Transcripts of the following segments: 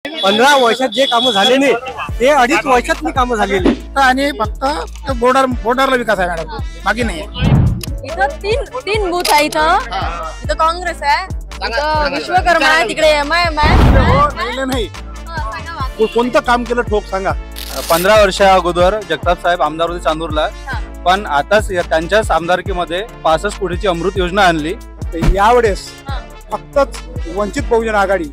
15 वर्षात जे कामं झाले नाही ते 2.5 वर्षात मी कामं झालेली आणि फक्त बॉर्डरला विकास आहे मॅडम, बाकी नाही। इथं तीन बूथ आहे। इथं काँग्रेस आहे, इथं विश्वकर्मा आहे, तिकडे MIM आहे। नाही कोणतं काम केलं ठोक सांगा। 15 वर्षा अगोदर जगताप साहेब आमदार होते चांदूरला, पण आताच त्यांच्याच आमदारकीमध्ये 65 कोटीची अमृत योजना आणली। यावेळेस फक्तच वंचित बहुजन आघाडी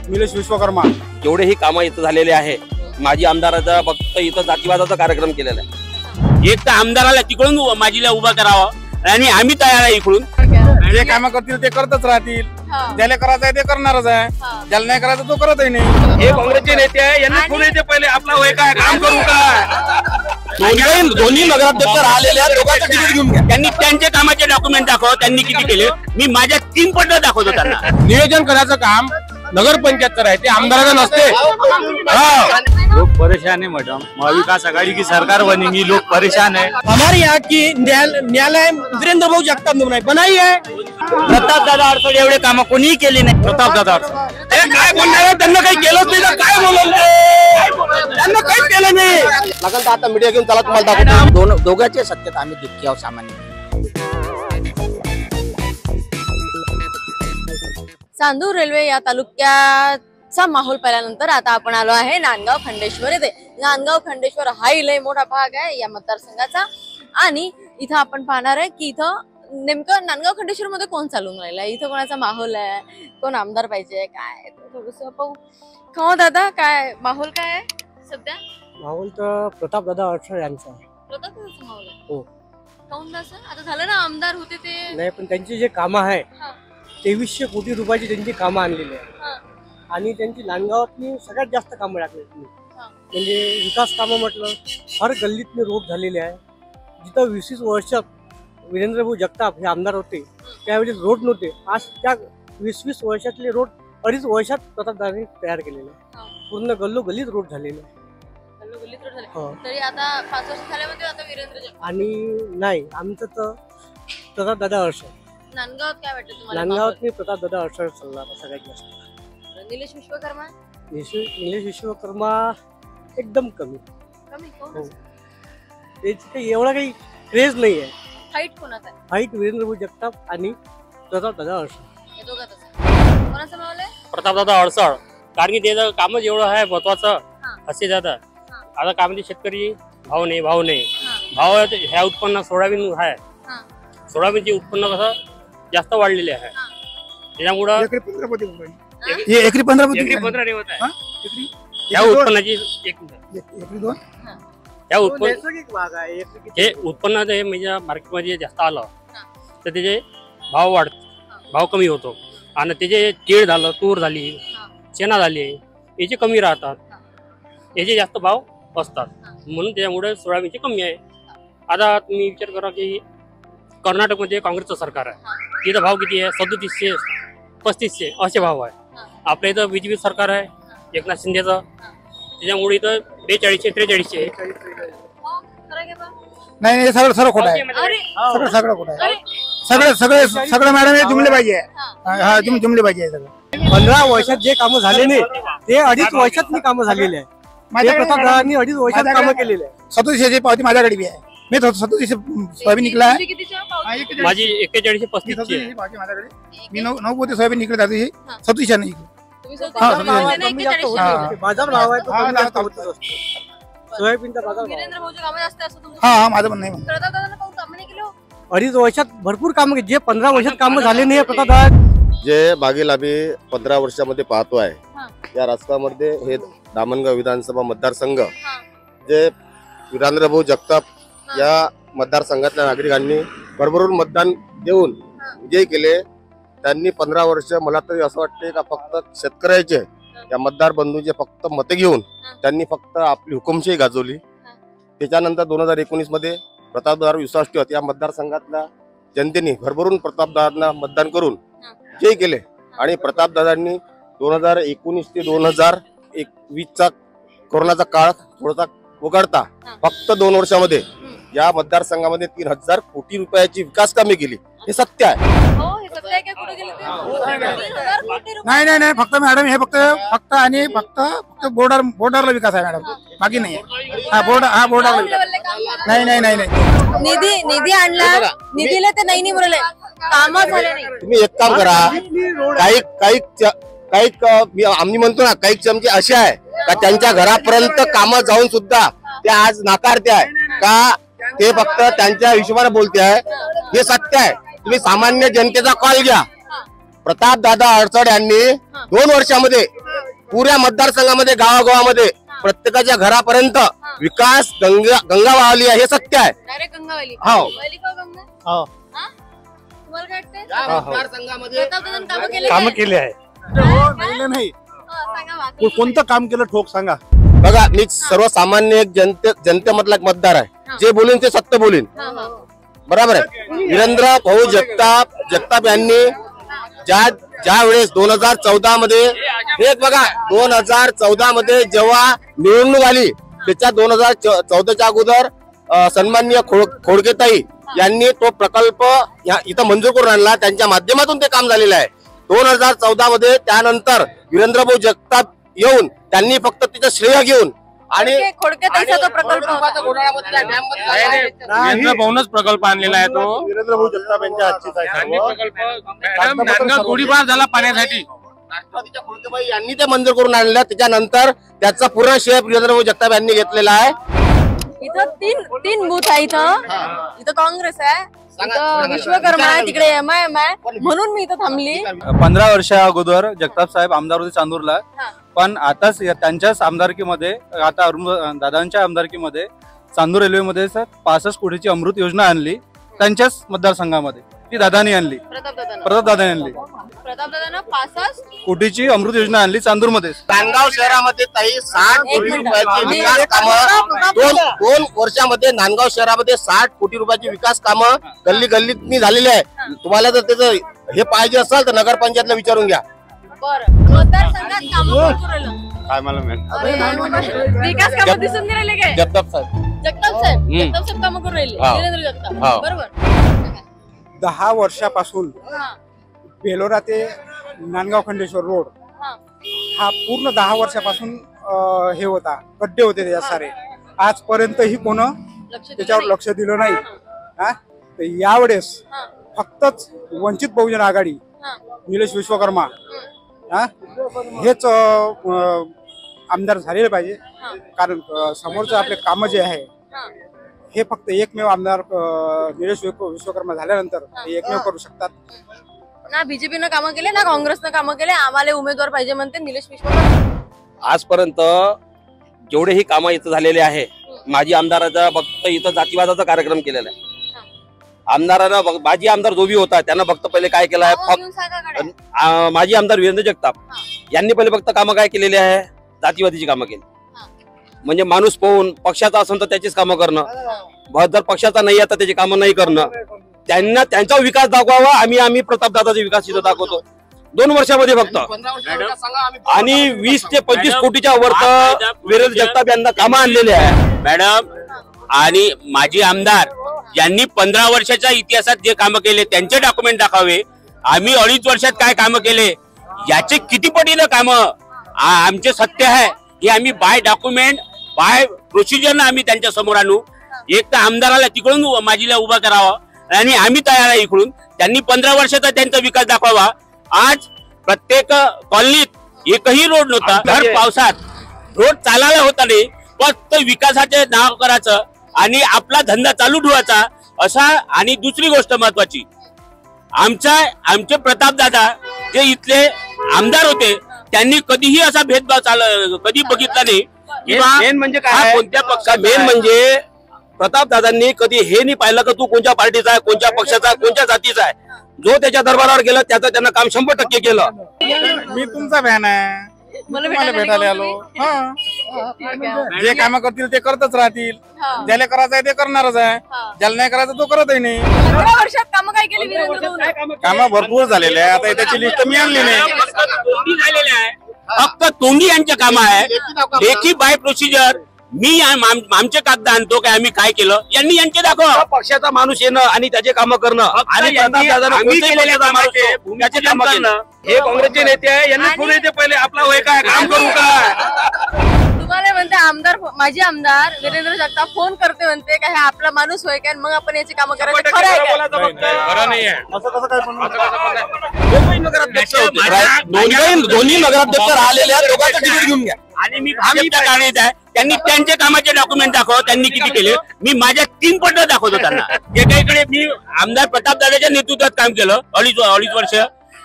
निलेश विश्वकर्मा जेवढे ही कामं इथं झालेले आहे, माजी आमदाराचा फक्त इथं जातीवादाचा कार्यक्रम केलेला आहे। एक तर आमदाराला तिकडून माजीला उभा करावा आणि आम्ही तयार आहे इकडून। जे काम करतील ते करतच राहतील, ज्याला करायचं आहे ते करणारच आहे, ज्याला नाही करायचं तो करतही नाही। हे काँग्रेसचे नेते आहे, यांना कोण येते पहिले आपला वय काय काम करू काय। दोन्ही नगराध्यक्ष राहिलेले आहेत, लोकांचं तिकीट घेऊन घ्या। त्यांनी त्यांचे कामाचे डॉक्युमेंट दाखव, त्यांनी किती केले, मी माझ्या 3 पट दाखवतो त्यांना। नियोजन करायचं काम नगर पंचायतचं आहे, ते आमदाराचं नसते। लोग परेशान है मैडम, महाविकास आघाड़ी की सरकार बनेगी, लोग परेशान है। हमारे यहाँ की न्यायालय वीरेंद्र भाऊ जगताप ने बनाई है। प्रताप दादा अडसड एवढे काम कोणीही केले नाही। प्रताप दादा काय बोलणार, त्यांना काही केलंच नाही तर काय बोलणार, त्यांना काही केलं नाही। लागल तर आता मीडिया घेऊन चला तुम्हाला दाखवतो। दोघांच्या सत्तेत आम्ही दुःखी आहोत सामान्य। चांदूर रेल्वे या तालुक्याचा माहोल पाहिल्यानंतर आता आपण आलो आहे नांदगाव खंडेश्वर येथे। नांदगाव खंडेश्वर हा लय मोठा भाग आहे या मतदारसंघाचा, आणि इथं आपण पाहणार आहे की इथं नेमकं नांदगाव खंडेश्वर मध्ये कोण चालून राहिलं, इथं कोणाचा माहोल आहे, कोण आमदार पाहिजे, काय थोडंसं पाहू। हो दादा, काय माहोल काय आहे सध्या? माहोल तर प्रताप दादा अडसड यांचा आहे। प्रताप दादाचा माहोल आहे? हो। काऊन असं? आता झालं ना, आमदार होते ते नाही, पण त्यांची जे कामं आहे 2300 कोटी रुपयाची त्यांची कामं आणलेली आहे, आणि त्यांची नांदगावातली सगळ्यात जास्त कामं टाकली। म्हणजे विकास कामं म्हटलं, हर गल्लीतले रोड झालेले आहे। जिथं 20 वर्षात वीरेंद्र भाऊ जगताप हे आमदार होते त्यावेळेस रोड नव्हते, आज त्या 20 वर्षातले रोड 2.5 वर्षात प्रताप दादांनी तयार केलेले आहे। पूर्ण गल्लोगल्लीत रोड झालेले आहे। तरी आता 5 वर्ष झाल्यामध्ये आता वीरेंद्र जगताप आणि नाही, आमचं तर प्रताप दादा अडसड। नांदगावात काय वाटतं तुम्हाला? नांदगावात प्रताप दादा अडसड चालणार सगळ्यात जास्त। निलेश विश्वकर्मा? निलेश विश्वकर्मा एकदम कमी। कोण? त्याची काही एवढा काही क्रेज नाही आहे। फाईट कोणाचा आहे? फाईट वीरेंद्र भाऊ जगताप आणि प्रताप दादा अडसड, या दोघातच आहे। कोणाचं नाव आहे? प्रताप दादा अडसड, कारण की त्याचं कामच एवढं आहे महत्वाचं असे जातात। आता काय म्हणते शेतकरी भाव नाही भाव ह्या उत्पन्न सोयाबीन आहे, सोयाबीनचे उत्पन्न कसं जास्त वाढलेले आहे, त्याच्यामुळं एकरी 15 नाही होत आहे या उत्पन्नाची। एकरी 2 या उत्पन्न नैसर्गिक भाग आहे। हे उत्पन्न म्हणजे मार्केटमध्ये जास्त आलं तर त्याचे भाव कमी होतो, आणि त्याचे तीळ झालं, तूर झाली, चणा झाली, याचे कमी राहतात, याचे जास्त भाव असतात, म्हणून त्यामुळे सोयाबीनचे कमी आहे। आता तुम्ही विचार करा की कर्नाटकमध्ये काँग्रेसचं सरकार आहे, तिथं भाव किती आहे? 3700 3500 असे भाव आहे। आपल्या इथं BJP सरकार आहे एकनाथ शिंदेचं, त्याच्यामुळे इथं 4200 4300 नाही, सगळं खोटं आहे, सगळं खोटं आहे। सगळं मॅडम हे जुमले पाहिजे, हा जुमले पाहिजे सगळं। 15 वर्षात जे कामं झाले नाही ते 2.5 वर्षात मी कामं झालेले आहे। प्रताप दादांनी 2.5 वर्षात कामं केलेले आहे। 3700 पावती माझ्याकडे बी आहे, मी 3700 सोयाबीन निघला आहे माझी 4135 माझ्याकडे। मी 9 पोते सोयाबीन निघले, 3700 नाही बाजार भाव आहे तो सोयाबीनचा बाजार भाव। हा माझं पण नाही। 2.5 वर्षात भरपूर कामं, जे 15 वर्षात कामं झाले नाही प्रताप दादा। जे मागील आम्ही 15 वर्षामध्ये पाहतो आहे, या राजकारणामध्ये हे दामणगाव विधानसभा मतदारसंघ जे वीरेंद्र भाऊ जगताप या मतदारसंघातल्या नागरिकांनी भरभरून मतदान देऊन विजयी केले। त्यांनी 15 वर्ष मला तरी असं वाटते का फक्त शेतकऱ्याचे या मतदार बंधूंचे फक्त मते घेऊन त्यांनी फक्त आपली हुकुमशाही गाजवली। त्याच्यानंतर 2019 मध्ये प्रतापदादांवर विश्वास ठेवत या मतदारसंघातल्या जनतेने भरभरून प्रतापदादांना मतदान करून विजयी केले, आणि प्रतापदादांनी 2019 ते 2021चा कोरोनाचा काळ थोडासा वगळता फक्त 2 वर्षामध्ये या मतदारसंघामध्ये 3000 कोटी रुपयाची विकास कामे केली। हे सत्य आहे। हो, हे सत्य आहे का? केले ते? 3,000 कोटी रुपये. नाही नाही नाही, फक्त मॅडम हे फक्त बोर्डरला विकास आहे मॅडम, बाकी नाही. बोर्डरला Ground विकास. level ले काम झालं. नाही नाही नाही नाही निधी आणला, निधीला ते नाही मुरले, काम झाले नाही. तुम्ही एक काम करा, आम्ही म्हणतो ना, काही चमचे असे आहे का त्यांच्या घरापर्यंत कामं जाऊन सुद्धा ते आज नाकारते आहे का, ते फक्त त्यांच्या हिशोबाने बोलते आहे. हे सत्य आहे. तुम्ही सामान्य जनतेचा कॉल घ्या. प्रताप दादा अडचड यांनी 2 वर्षामध्ये पुऱ्या मतदारसंघामध्ये गावागावामध्ये प्रत्येकाच्या घरापर्यंत विकास गंगा वाहली आहे. हे सत्य आहे. डायरेक्ट गंगावाली. हो. वाली का गंगा? हो. हा? तुम्हाला काय वाटतंय? मतदारसंघामध्ये प्रतापदादांनी कामं केले काम काय? केले आहे. नाही. सांगा बाकी. कोणतं काम केलं ठोक सांगा. बघा, मी सर्वसामान्य एक जनतेमधला एक मतदार आहे. जे बोलीन ते सत्य बोलीन. बरोबर आहे. वीरेंद्र भाऊ जगताप यांनी ज्या वेळेस 2014 मध्ये, हे बघा, 2014 मध्ये जेव्हा निवडणूक आली, त्याच्या 2014च्या अगोदर सन्माननीय खोडकेताई यांनी तो प्रकल्प इथं मंजूर करून आणला. त्यांच्या माध्यमातून ते काम झालेलं आहे. 2014 मध्ये त्यानंतर वीरेंद्र भाऊ जगताप येऊन त्यांनी फक्त तिचं श्रेय घेऊन आणि खोडकेताईचा तो प्रकल्प होता. वीरेंद्र भाऊनच प्रकल्प आणलेला आहे तो. वीरेंद्र भाऊ जगताप यांच्या हातचीच आहे. गोळीबार झाला पाण्यासाठी. राष्ट्रवादीच्या खोडकेबाई यांनी ते मंजूर करून आणलं. त्याच्यानंतर त्याचा पूर्ण श्रेय वीरेंद्र भाऊ जगताप यांनी घेतलेला आहे. इथं तीन बूथ आहे. इथं काँग्रेस आहे, इथं विश्वकर्मा आहे, तिकडे MIM आहे, म्हणून मी इथं थांबली. 15 वर्षा अगोदर जगताप साहेब आमदार होते चांदूरला, पण आताच त्यांच्याच आमदारकीमध्ये, आता अरुण दादांच्या आमदारकीमध्ये चांदूर रेल्वेमध्ये 65 कोटीची अमृत योजना आणली. त्यांच्याच मतदारसंघामध्ये ती दादानी आणली, प्रतापदादांनी आणली. प्रतापदादांना 65 कोटीची अमृत योजना आणली चांदूरमध्ये. नांदगाव शहरामध्ये ताई 60 कोटी रुपयाची विकास कामं 2 वर्षामध्ये नांदगाव शहरामध्ये 60 कोटी रुपयाची विकास कामं गल्ली गल्लीत झालेली आहे. तुम्हाला जर त्याचं हे पाहिजे असेल तर नगरपंचायतला विचारून घ्या. बरं, मतदारसंघात कामं कोण करू राहिलं? काय मला माहित. अरे, विकास कामं दिसून नाही राहिले काय? जगताप साहेब जगताप साहेब कामं करू राहिले. हा. वीरेंद्र जगताप, हा. बरोबर. 10 वर्षापासून हा, बेलोरा ते नांदगाव खंडेश्वर रोड हा. हा पूर्ण 10 वर्षापासून हे होता, गड्डे होते त्याच्यात सारे. आजपर्यंतही कोण लक्ष दिलं त्याच्यावर नाही. लक्ष दिलं नाही. हा, तर यावेळेस हा, फक्तच वंचित बहुजन आघाडी, हा. निलेश विश्वकर्मा, हा, हेच आमदार झालेले पाहिजे. कारण समोरचं आपले कामं जे आहे हा. हे फक्त एकमेव आमदार निलेश विश्वकर्मा झाल्यानंतर हे एकमेव करू शकतात. ना बीजेपीनं कामं केले ना काँग्रेसनं कामं केले. आम्हाला उमेदवार पाहिजे म्हणते निलेश विश्वकर्मा. आजपर्यंत जेवढेही कामं इथं झालेले आहे, माजी आमदाराचा फक्त इथं जातीवादाचा कार्यक्रम केलेला आहे. आमदारानं, माजी आमदार जो बी होता त्यानं फक्त पहिले काय केलं आहे, नावं घेऊन सांगा गाड्या. माजी आमदार वीरेंद्र जगताप यांनी पहिले फक्त कामं काय केलेली आहे, जातीवादीची कामं केली. म्हणजे माणूस पाहून पक्षाचा असेल तर त्याचीच कामं करणं, जर पक्षाचा नाही आहे तर त्याची कामं नाही करणं. त्यांना त्यांचा विकास दाखवावा. आम्ही प्रतापदादाचा विकास इथं दाखवतो 2 वर्षामध्ये फक्त. आणि 20 ते 25 कोटीच्या वरत वीरेंद्र जगताप यांना कामं आणलेले आहे मॅडम. आणि माजी आमदार यांनी 15 वर्षाच्या इतिहासात जे कामं केले त्यांचे डॉक्युमेंट दाखवावे. आम्ही 2.5 वर्षात काय कामं केले याचे किती पटीनं कामं आमचे सत्य आहे हे आम्ही बाय डॉक्युमेंट, बाय प्रोसिजरनं आम्ही त्यांच्या समोर आणू. एक तर आमदाराला तिकडून माजीला उभा करावा आणि आम्ही तयार आहे इकडून. त्यांनी 15 वर्षाचा त्यांचा विकास दाखवावा. आज प्रत्येक कॉलनीत एकही रोड नव्हता. भर पावसात रोड चालायला होता नाही, फक्त विकासाचे नाव करायचं आणि आपला धंदा चालू ठेवायचा असा. आणि दुसरी गोष्ट महत्वाची, आमचे प्रतापदादा जे इथले आमदार होते त्यांनी कधीही असा भेदभाव कधी बघितला नाही. मेन म्हणजे काय, कोणत्या पक्षात मेन म्हणजे प्रतापदादांनी कधी हे नाही पाहिलं का तू कोणत्या पार्टीचा आहे, कोणत्या पक्षाचा आहे, कोणत्या जातीचा आहे. जो त्याच्या दरबारावर गेला त्याचं त्यांना काम 100% केलं. मी तुमचा फॅन आहे, मला तुम्हाला भेटायला आलो. जे काम करतील ते करतच राहतील. ज्याला करायचं आहे ते करणारच आहे, ज्याला नाही करायचं तो करतही नाही. 15 वर्षात कामं काय केली वीरेंद्र भाऊनं? कामं भरपूर झालेले आहे. आता त्याची लिस्ट मी आणली नाही. फक्त तोंडी यांचे काम आहे. लेखी बाय प्रोसिजर मी आमचे कागद आणतो काय आम्ही काय केलं, यांनी यांचे दाखवा. पक्षाचा माणूस येणं आणि त्याचे कामं करणं आणि आम्ही केलेल्या कामाचे भूमिकेचे काम करणं. हे काँग्रेसचे नेते आहे, यांनी फोन येते पहिले आपला होय काय काम करू का. तुम्हाला म्हणते आमदार, माजी आमदार वीरेंद्र जगताप फोन करते म्हणते का हे आपला माणूस होय काय, मग आपण याची कामं करायचं. खरं आहे का? खरं नाही आहे. दोन्ही नगराध्यक्ष राहिलेले आहेत, दोघांचं तिकीट घेऊन घ्या. आणि मी भाजपच्या कारणीत आहे, त्यांनी त्यांचे कामाचे डॉक्युमेंट दाखव, त्यांनी किती केले. मी माझ्या 3 पट दाखवतो त्यांना. एकाकडे मी आमदार प्रताप दादाच्या नेतृत्वात काम केलं अडीच वर्ष,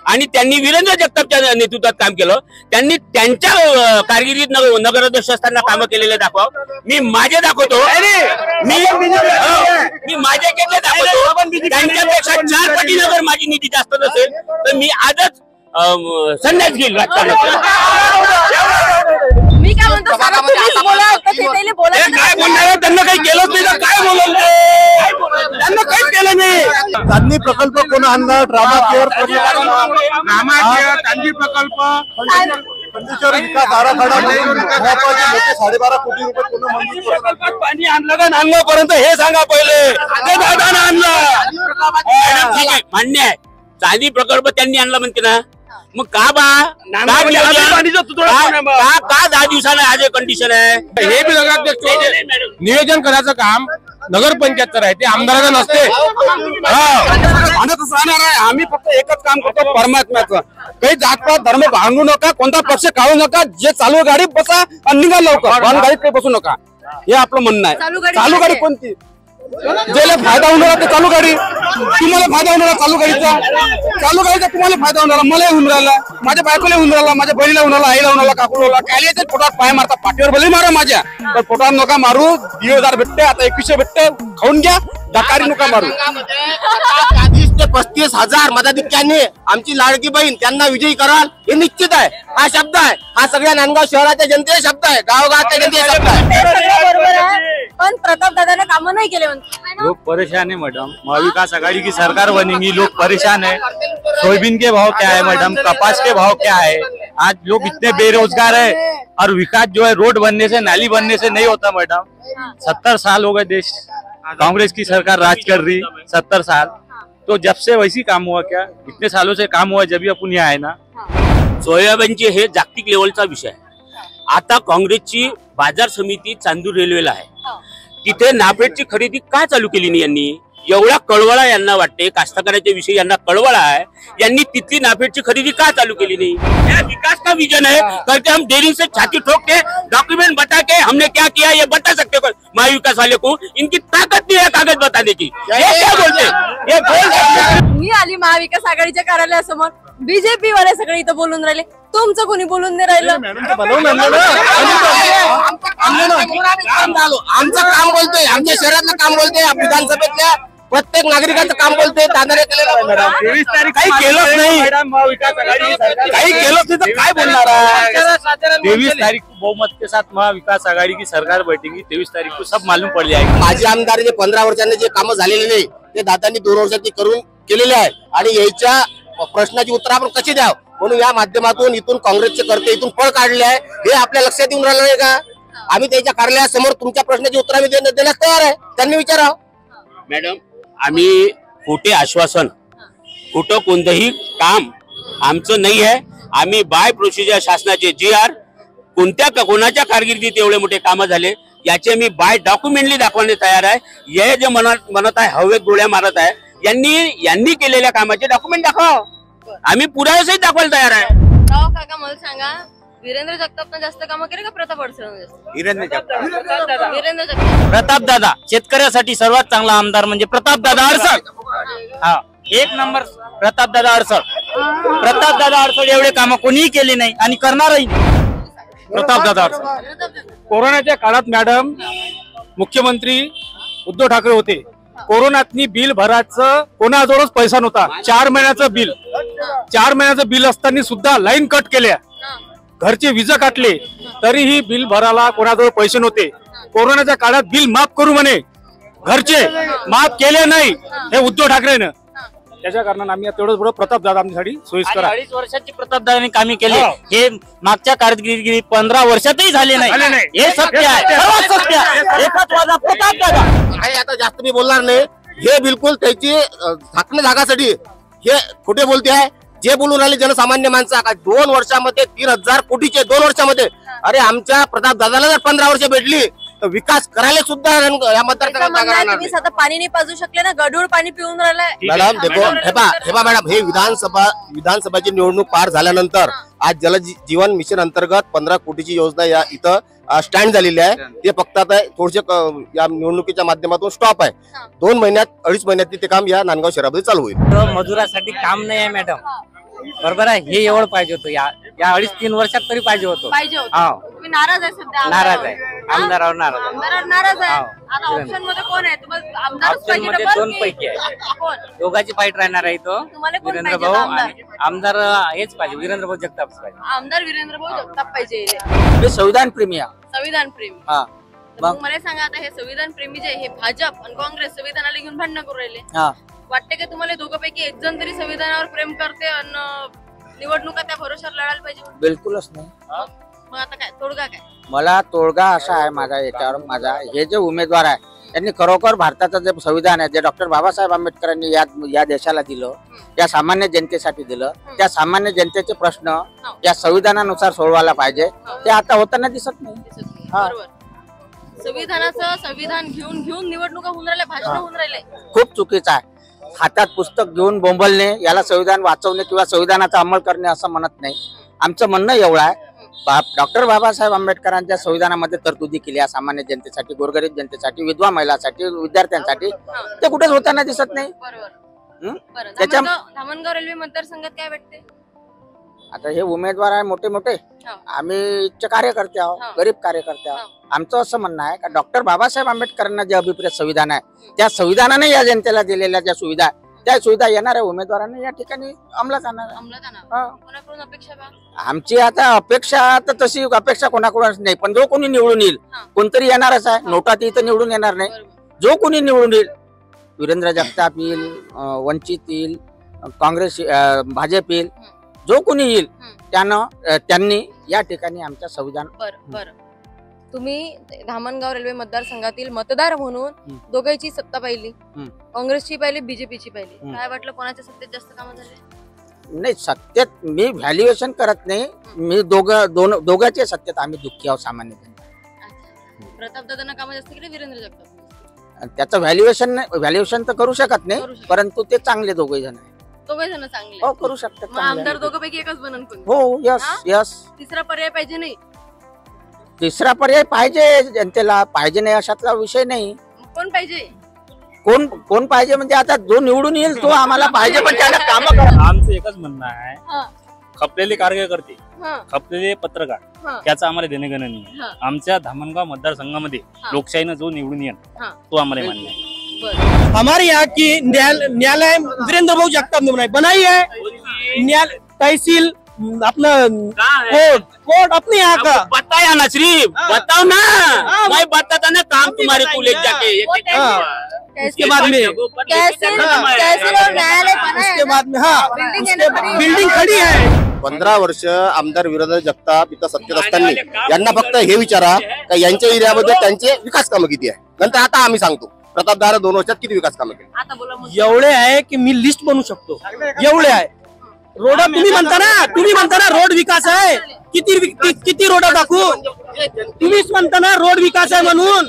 आणि त्यांनी वीरेंद्र जगतापच्या नेतृत्वात काम केलं. त्यांनी त्यांच्या कारकिर्दीत नगराध्यक्ष असताना कामं केलेले दाखवा. मी माझे दाखवतो, मी माझे केले दाखवतो. त्यांच्यापेक्षा 4 पटी जर माझी निधी जास्त नसेल तर मी आजच संन्यास घेईल राजकारणात. मी काय म्हणतो, सारा तुम्हीच बोला, तर ते पहिले बोला. काय बोलणार, त्यांना काही केलंच नाही तर काय बोललं, त्यांना काहीच केलं नाही. चांदणी प्रकल्प कोण आणला, ड्रामा केअर तांजी प्रकल्प खंडेश्वर विकास आराखडा महत्वाचे मोठे 12.5 कोटी रुपये कोण मंजूर केले. प्रकल्पात पाणी आणलं का नांदगावपर्यंत हे सांगा पहिले. ते दादानं आणलं. ठीक आहे, मान्य आहे. चांदी प्रकल्प त्यांनी आणला म्हणते ना, मग का बा पाणीचं तुतडं कोण आहे बा? का 10 दिवसाला आज कंडिशन आहे. हे बी नगराध्यक्ष नियोजन करायचं काम नगरपंचायतचं आहे, ते आमदाराचं नसते. आणतच राहणार आहे. आम्ही फक्त एकच काम करतो, परमात्म्याचं. काही जातपात धर्म भांडू नका, कोणता पक्ष काढू नका. जे चालू गाडी बसा आणि निघा लवकर, बंद गाडीत काही बसू नका. हे आपलं म्हणणं आहे. चालू गाडी कोणती, ज्याला फायदा होणार ते चालू गाडी. तुम्हाला फायदा होणार चालू गाडीचा, चालू गाडीचा तुम्हाला फायदा होणार. मला होऊन राहिला, माझ्या बायकोला होऊन राहिला, माझ्या बहिणीला होऊन राहिला, आईला होऊन राहिला, काकूला होऊन राहिला. काय पोटात पाय मारता, पाठीवर भले मारा माझ्या, पण पोटात नका मारू. 2,000 भेटते, आता 2100 भेटते, खाऊन घ्या. डकारी नका मारू. 30 ते 35,000 मताधिक्यांनी आमची लाडकी बहीण त्यांना विजयी कराल हे निश्चित आहे. हा शब्द आहे, हा सगळ्या नांदगाव शहराच्या जनतेचा शब्द आहे, गावगावाच्या जनतेचा शब्द आहे. बरोबर आहे, पण प्रताप दादाने कामं नाही केले म्हणते. लोग परेशान है मैडम, महाविकास आघाड़ी की सरकार बनेगी, लोग परेशान है. सोयाबीन के भाव क्या है मैडम, कपास के भाव क्या है. आज लोग इतने बेरोजगार है, और विकास जो है रोड बनने से, नाली बनने से नहीं होता मैडम. 70 साल हो गए देश कांग्रेस की सरकार राज कर रही, 70 साल. तो जब से वैसी काम हुआ क्या, इतने सालों से काम हुआ जब अपन यहाँ आए ना. सोयाबीनचे हे जागतिक लेवलचा विषय आहे. आता काँग्रेसची बाजार समिती चांदूर रेल्वेला आहे, तिथे नाफेडची खरेदी का चालू केली नाही यांनी. एवढा कळवळा यांना वाटते, कास्तकाराच्या विषयी यांना कळवळा आहे, यांनी तिथली नाफेडची खरेदी का चालू केली नाही. यह विकास का विजन है, करके हम डेयरी से छाती ठोक के डॉक्यूमेंट बता के हमने क्या किया ये बता सकते हो महाविकास वाले को. इनकी ताकत नहीं है कागज बताने की. ये क्या बोलते, ये बोल सकते. मी आली महाविकास आघाडीच्या कार्यालयासमोर, बीजेपी वाले सगळे इथं बोलून राहिले, तुमचं कोणी बोलून नाही राहिलं. आमचं काम बोलतोय, आमच्या शहरातलं काम बोलतोय, विधानसभेतल्या प्रत्येक नागरिकाचं काम बोलतोय. तांदळे केलेलं 23 तारीख काही केलंच नाही, काही केलंच नाही तर काय बोलणार आहे. 23 तारीख को बहुमत के साथ महाविकास आघाड़ी की सरकार बैठेगी. 23 तारीख को सब मालूम पड़ जाएगा. माजी आमदार जे 15 वर्षांनी जे कामं झालेले नाही ते दादांनी 2 वर्षात करून केलेले आहे, आणि याच्या प्रश्नाची उत्तर आपण कशी द्याव म्हणून या माध्यमातून इथून काँग्रेसचे करते इथून पळ काढले आहे. हे आपल्या लक्षात येऊन राहिलं नाही का. आम्ही त्यांच्या कार्यालयासमोर तुमच्या प्रश्नाची उत्तर आम्ही देण्यास तयार आहे, त्यांनी विचारावं. मॅडम, आम्ही खोटे आश्वासन, खोटं कोणतंही काम आमचं नाही आहे. आम्ही बाय प्रोसिजर शासनाचे GR कोणाच्या कारकिर्दीत एवढे मोठे कामं झाले याचे मी बाय डॉक्युमेंटली दाखवण्यास तयार आहे. हे जे म्हणत आहे हवेत गोळ्या मारत आहे, यांनी केलेल्या कामाचे डॉक्युमेंट दाखवा. आम्ही पुराव्यासहित दाखवायला तयार आहे. राव काका, मला सांगा, वीरेंद्र जगतापनं जास्त कामं केले का प्रताप अडसरनं जास्त? वीरेंद्र जगताप. प्रताप दादा शेतकऱ्यासाठी सर्वात चांगला आमदार म्हणजे प्रताप दादा अडसड. हा, 1 नंबर प्रताप दादा अडसड. प्रताप दादा अडसड एवढे कामं कोणीही केले नाही आणि करणारही नाही. प्रताप दादा अडसड. कोरोनाच्या काळात मॅडम मुख्यमंत्री उद्धव ठाकरे होते. कोरोनातनी बिल भरायचं कोणाजवळच पैसा नव्हता. 4 महिन्याचं बिल असताना सुद्धा लाईन कट केल्या, घरचे वीज काटले, तरीही बिल भरायला कोणाजवळ पैसे नव्हते. कोरोनाच्या काळात बिल माफ करू म्हणे, घरचे माफ केले नाही हे उद्धव ठाकरेनं. त्याच्या कारणाने आम्ही तेवढं थोडं प्रताप दादा आमच्यासाठी सोयीस्कर आहे. 2.5 वर्षाची प्रतापदादांनी कामे केले हे मागच्या कारकिर्दीत 15 वर्षातही झाले नाही. हे सत्य आहे, सर्वात सत्य आहे. एकच वादा प्रतापदादा. आहे. आता जास्त मी बोलणार नाही. हे बिलकुल त्याची झाकणे जागासाठी हे खोटे बोलते आहे. जे बोलून राहिले जनसामान्य माणसं 2 वर्षामध्ये 3,000 कोटीचे 2 वर्षामध्ये. अरे आमच्या प्रताप दादाला जर 15 वर्ष भेटली तर विकास करायला सुद्धा या मतदारसंघात तुम्ही स्वतः पाणी नाही पाजू शकले ना, गढूळ पाणी पिऊन राहिलाय. मॅडम देखो हे पहा मॅडम, हे विधानसभाची निवडणूक पार झाल्यानंतर आज जल जीवन मिशन अंतर्गत 15 कोटीची योजना या इथं स्टँड झालेली आहे. ते फक्त आता थोडेसे या निवडणुकीच्या माध्यमातून स्टॉप आहे. 2 महिन्यात 2.5 महिन्यात ते काम या नांदगाव शहरामध्ये चालू होईल. मजुरासाठी काम नाही आहे मॅडम, बरोबर आहे. हे एवढं पाहिजे होतं या 2.5-3 वर्षात तरी पाहिजे होतं. तुम्ही नाराज आहे सध्या? नाराज आहे, आमदारावर नाराज आहे. आमदारावर नाराज आहे. आता ऑप्शन मध्ये कोण आहे तुम्हाला? आमदारच पाहिजे मध्ये डबल 2 की? पैकी आहे. कोण? दोघांची फाईट राहणार आहे इथं. तुम्हाला कोण वीरेंद्र पाहिजे भाऊ आमदार? आणि आमदार हेच पाहिजे, वीरेंद्र भाऊ जगताप पाहिजे. आमदार वीरेंद्र भाऊ जगताप पाहिजे. हे संविधान प्रेमी आहे. संविधान प्रेमी. हा. तर मग मला सांगा, आता हे संविधान प्रेमी जे हे भाजप आणि काँग्रेस संविधानाला घेऊन भांडण करू राहिले. हा. वाटते का तुम्हाला दोघांपैकी एक जण तरी संविधानावर प्रेम करते आणि निवडणुका त्या भरोशावर लढायला पाहिजे? बिलकुलच नाही. मग आता काय तोडगा काय? मला तोडगा असा आहे माझा याच्यावर, माझा हे जे उमेदवार आहे त्यांनी खरोखर भारताचं जे संविधान आहे जे डॉक्टर बाबासाहेब आंबेडकरांनी या देशाला दिलं, या सामान्य जनतेसाठी दिलं, त्या सामान्य जनतेचे प्रश्न या संविधानानुसार सोडवायला पाहिजे. ते आता होताना दिसत नाही. बरोबर. संविधान घेऊन निवडणुका होऊन राहिल्या, भाषण होऊन राहिले. खूप चुकीचं आहे. हातात पुस्तक घेऊन बोंबलणे याला संविधान वाचवणे किंवा संविधानाचा अंमल करणे असं म्हणत नाही. आमचं म्हणणं एवढं आहे, डॉक्टर बाबासाहेब आंबेडकरांच्या संविधानामध्ये तरतुदी केल्या सामान्य जनतेसाठी, गोरगरीब जनतेसाठी, विधवा महिलांसाठी, विद्यार्थ्यांसाठी. ते कुठेच होताना दिसत नाही. त्याच्या धामणगाव रेल्वे मतदारसंघात काय वाटते? आता हे उमेदवार आहे मोठे मोठे, आम्ही कार्यकर्ते आहोत, गरीब कार्यकर्ते आहोत. आमचं असं म्हणणं आहे का डॉक्टर बाबासाहेब आंबेडकरांना जे अभिप्रेत संविधान आहे त्या संविधानाने या जनतेला दिलेल्या ज्या सुविधा आहे त्या सुविधा येणाऱ्या उमेदवारांनी या ठिकाणी अंमलात आणणार. कोणाकडून अपेक्षा बा? आमची आता अपेक्षा तर तशी अपेक्षा कोणाकडूनच नाही, पण जो कोणी निवडून येईल कोणतरी येणारच आहे. नोटात इथं निवडून येणार नाही. जो कोणी निवडून येईल, वीरेंद्र जगताप येईल, वंचित येईल, काँग्रेस, भाजप येईल, जो कोणी येईल त्यांनी या ठिकाणी आमच्या संविधान. बरं. तुम्ही धामणगाव रेल्वे मतदारसंघातील मतदार म्हणून दोघांची सत्ता पाहिली, काँग्रेसची पाहिली, बीजेपीची पाहिली. काय वाटलं कोणाच्या सत्तेत जास्त कामं झाले? नाही, सत्तेत मी व्हॅल्युएशन करत नाही. मी दोघांच्या सत्तेत आम्ही दुःखी आहोत सामान्य जनता. प्रताप दादांना कामं जास्त केले, वीरेंद्र जगताप? त्याचं व्हॅल्युएशन तर करू शकत नाही, परंतु ते चांगले दोघे जण आहेत. दोघे जण चांगले हो, करू शकतात. आमदार दोघांपैकी एकच बनन कोणी? हो, यस. तिसरा पर्याय पाहिजे नाही? तिसरा पर्याय पाहिजे, जनतेला पाहिजे नाही अशातला विषय नाही. कोण पाहिजे? कोण पाहिजे म्हणजे आता जो निवडून येईल तो आम्हाला पाहिजे, पण त्याला काम करा. आमचं एकच म्हणणं आहे, खपलेले कार्यकर्ते, खपलेले पत्रकार त्याचं आम्हाला देणे घेणं नाही. आमच्या धामणगाव मतदारसंघामध्ये लोकशाहीनं जो निवडून येईल तो आम्हाला मान्य आहे. हमारे यहाँ की न्यायालय वीरेंद्र भाऊ जगताप ने बनाई है. तहसील अपना कोर्ट अपने यहाँ का बताया ना, सिर्फ बताओ ना. मैं बताता ना काम तुम्हारे को ले जाके. उसके बाद में उसके बाद में बिल्डिंग खड़ी है. 15 वर्ष आमदार वीरेंद्र जगताप इथं सत्तेत असताना यांना फक्त हे विचारा का यांच्या एरियामध्ये त्यांचे विकास कामं किती आहे. नंतर आता आम्ही सांगतो प्रताप दादा 2 वर्षात किती विकास कामं केली. एवढे आहे की मी लिस्ट बनवू शकतो. एवढे आहे. रोड तुम्ही म्हणता ना रोड विकास आहे. किती रोड दाखवू? तुम्हीच म्हणता ना रोड विकास आहे म्हणून.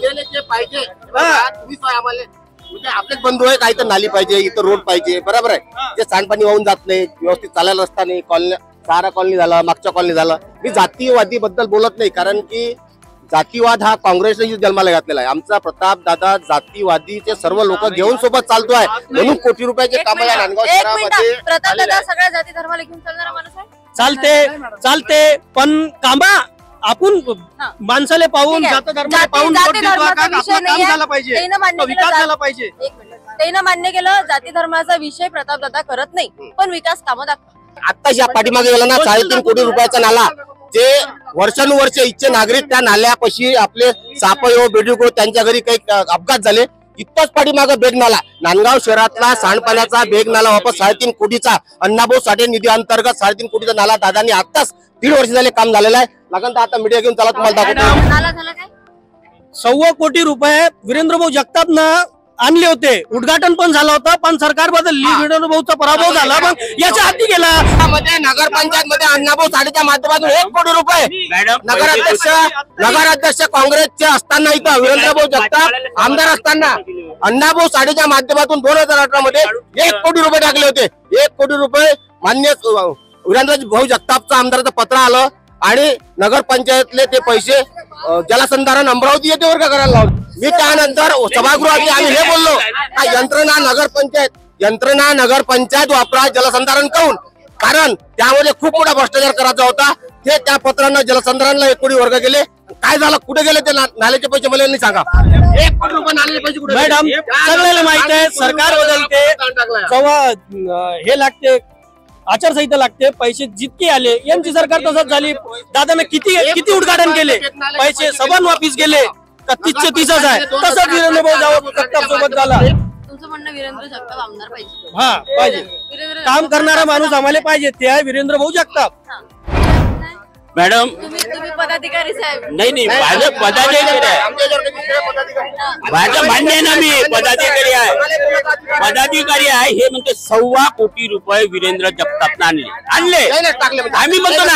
आपलेच बंधू आहे, काही तर नाली पाहिजे, इथं रोड पाहिजे, बरोबर आहे. ते सांडपाणी वाहून जात नाही, व्यवस्थित चालायला रस्ता नाही. सहारा कॉलनी झाला, मागच्या कॉलनी झाला. मी जातीवादी बद्दल बोलत नाही, कारण की जातीवाद हा काँग्रेसने जन्माला घातलेला आहे. आमचा प्रताप दादा जातीवादीचे सर्व लोक घेऊन सोबत चालतो आहे, म्हणून कोटी रुपयाचे काम या नांदगाव शहरामध्ये. प्रताप दादा सगळ्या जाती धर्माला घेऊन चालणारा माणूस आहे. चालते पण कामा आपण माणसाला पाहून जाती धर्माचा विषय नाही आहे. त्यानं मान्य केलं जाती धर्माचा विषय प्रताप दादा करत नाही, पण विकास कामं दाखवा. आता या पाठीमागे गेला ना 3.5 कोटी रुपयाचा नाला, जे वर्षानुवर्ष इच्छे नागरिक त्या नाल्यापाशी आपले सापयो बेडूको त्यांच्या घरी काही अपघात झाले इतकाच पाठीमागं बेगनाला नांदगाव शहरातला सांडपाण्याचा बेगनाला वापस 3.5 कोटीचा अण्णाभाऊ साठे निधी अंतर्गत 3.5 कोटीचा नाला दादांनी आताच 1.5 वर्ष झाले काम झालेलं आहे. लागन तर आता मीडिया घेऊन चला तुम्हाला दाखवतो. नाला झाला काय? 1.25 कोटी रुपये वीरेंद्र भाऊ जगतापनं आणले होते. उद्घाटन पण झालं होतं, पण सरकार बदलली, वीरेंद्र भाऊचा पराभव झाला, पण याच्या हाती गेला. नगरपंचायत मध्ये अण्णाभाऊ साठेच्या माध्यमातून 1 कोटी रुपये नगराध्यक्ष काँग्रेसचे असताना इथं वीरेंद्र भाऊ जगताप आमदार असताना अण्णाभाऊ साठेच्या माध्यमातून 2018 मध्ये 1 कोटी रुपये टाकले होते. 1 कोटी रुपये मान्य वीरेंद्र भाऊ जगतापचं आमदाराचं पत्र आलं आणि नगरपंचायतले ते पैसे जलसंधारण अमरावती येथे वर्ग करायला लावले. मी त्यानंतर सभागृहात आम्ही हे बोललो का यंत्रणा नगरपंचायत वापरा जलसंधारण करून, कारण त्यामध्ये खूप मोठा भ्रष्टाचार करायचा होता. ते त्या पत्रानं जलसंधारणला 1 कोटी वर्ग केले. काय झालं, कुठे गेले ते नाल्याचे पैसे मला नाही सांगा. 1 कोटी रुपये नाल्याचे पैसे कुठे? मॅडम सगळ्याला माहित आहे, सरकार बदलते जेव्हा हे लागते आचारसंहिता लागते, पैसे जितके आले यांची सरकार तसंच झाली. दादाने किती उद्घाटन केले, पैसे सबन वापिस गेले का 30च आहे. तसंच वीरेंद्र भाऊ जगताप सोबत झाला. तुमचं म्हणणं वीरेंद्र जगताप आमदार पाहिजे? हा पाहिजे, काम करणारा माणूस आम्हाला पाहिजे, ते आहे वीरेंद्र भाऊ जगताप. मॅडम तुम्ही पदाधिकारी साहेब? नाही माझं पदाधिकारी आहे, माझं मान्य आहे ना, मी पदाधिकारी आहे. हे म्हणते 1.25 कोटी रुपये वीरेंद्र जगतापनं आणले. आम्ही म्हणतो ना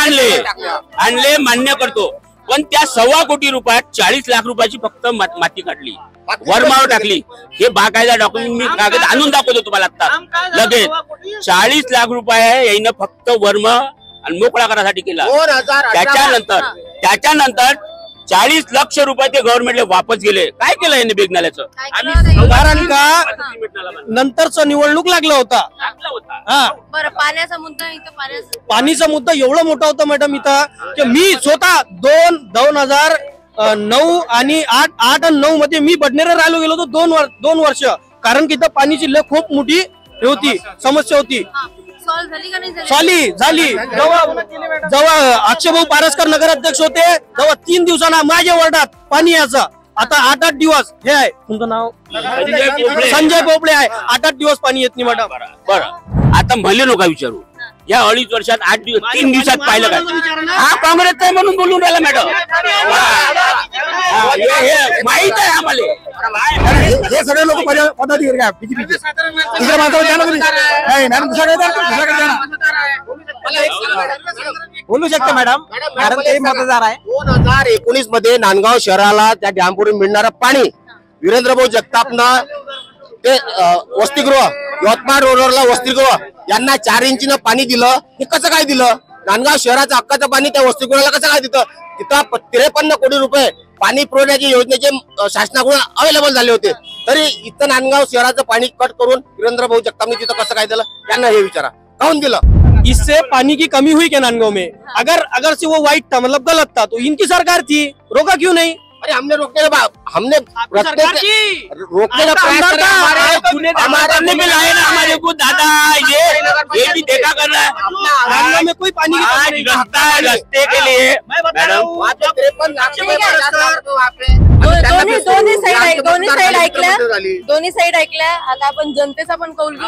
आणले मान्य करतो, पण त्या 1.25 कोटी रुपयात 40 लाख रुपयाची फक्त माती काढली, वरमावर टाकली. हे बाकायदा डॉक्युमेंट मी कागद आणून दाखवतो तुम्हाला आता लगेच. 40 लाख रुपये यानं फक्त वर्म आणि मोकळा करासाठी केला. त्याच्यानंतर 40 लाख रुपये ते गव्हर्नमेंटला वापस गेले. काय केलं याने बेगनाल्याचं? कारण का नंतरचं निवडणूक लागला होता. हा बरं, पाण्याचा मुद्दा इथं पाणीचा मुद्दा एवढा मोठा होता मॅडम इथं की मी स्वतः 2009 आणि 8 आणि 9 मध्ये मी बडनेरा राहिलो गेलो होतो 2 वर्ष. कारण की इथं पाणीची खूप मोठी होती, समस्या होती. झाली जेव्हा अक्षयभाऊ पारसकर नगराध्यक्ष होते तेव्हा 3 दिवसांना माझ्या वार्डात पाणी यायचं. आता 8 दिवस हे आहे, तुमचं नाव संजय पोपळे आहे, 8 दिवस पाणी येत नाही मॅडम. बरं, आता म्हणले नका विचारू. या 2.5 वर्षात 3 दिवसात पाहिलं काय? हा काँग्रेसचा आहे म्हणून बोलून राहिला मॅडम. माहित आहे आम्हाला. हे सगळे लोक पदाधिकारी आहे, दुसऱ्या माणसाला बोलू शकता मॅडम, कारण ते मतदार आहे. 2019 मध्ये नांदगाव शहराला त्या डॅमवरून मिळणारं पाणी वीरेंद्र भाऊ जगतापनं ते वसतिगृह यवतमाळ रोडवरला वसतिगृह यांना 4 इंचीनं पाणी दिलं. हे कसं काय दिलं? नांदगाव शहराचं हक्काचं पाणी त्या वसतिगृहाला कसं काय तिथं 53 कोटी रुपये पाणी पुरवण्याच्या योजनेचे शासनाकडून अवेलेबल झाले होते. तरी इथं नांदगाव शहराचं पाणी कट करून वीरेंद्र भाऊ जगतापने तिथं कसं काय दिलं? त्यांना हे विचारा, काहून दिलं? इससे पानी की कमी हुई क्या नांदगांव में? अगर से वो व्हाइट था, मतलब गलत था, तो इनकी सरकार थी, रोका क्यों नहीं? अरे हमने रोकने का रोकने का प्रयास करा. हमारे में लाए ना हमारे को दादा, ये भी देखा कर रहा है. नांदगांव में कोई पानी की रास्ता है, रास्ते के लिए दोन्ही साईड ऐकल्या. आता आपण जनतेचा पण कौल घेऊ.